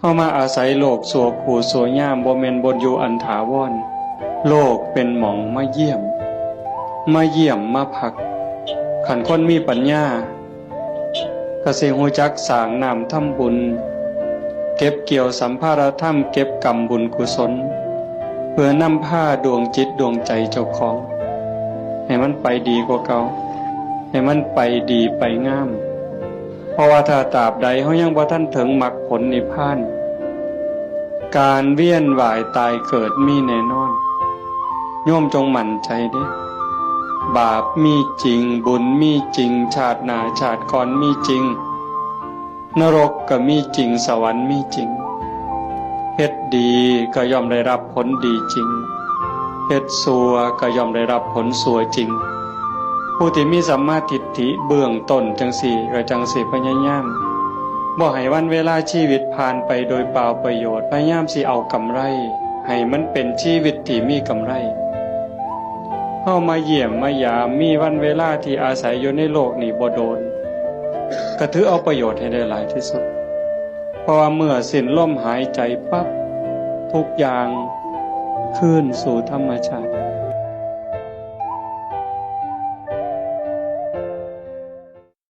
เฮามาอาศัยโลกสัวขู่สัวยามบ่แม่นบ่อยู่อันถาวรโลกเป็นหม่องมาเยี่ยมมาพักขันคนมีปัญญาก็สิฮู้จักสร้างน้ำทำบุญเก็บเกี่ยวสัมภาระธรรมเก็บกรรมบุญกุศลเพื่อนำพาดวงจิตดวงใจเจ้าของให้มันไปดีกว่าเก่าให้มันไปดีไปงามเพราะว่าถ้าตราบใดเฮายังบ่ทันถึงมรรคผลนิพพานการเวียนว่ายตายเกิดมีแน่นอนโยมจงมั่นใจเด้บาปมีจริงบุญมีจริงชาติหน้าชาติก่อนมีจริงนรกก็มีจริงสวรรค์มีจริงเฮ็ดดีก็ย่อมได้รับผลดีจริงเฮ็ดชั่วก็ย่อมได้รับผลชั่วจริงผู้ที่มีสัมมาทิฏฐิเบื้องต้นจังสี่ก็จังสิพยายามบ่ให้วันเวลาชีวิตผ่านไปโดยเปล่าประโยชน์พยายามสิเอากำไรให้มันเป็นชีวิตที่มีกำไรเฮามาเยี่ยมมายามมีวันเวลาที่อาศัยอยู่ในโลกนี้บ่โดนก็ถือเอาประโยชน์ให้ได้หลายที่สุดเพราะว่าเมื่อสิ้นลมหายใจปั๊บทุกอย่างคืนสู่ธรรมชาติ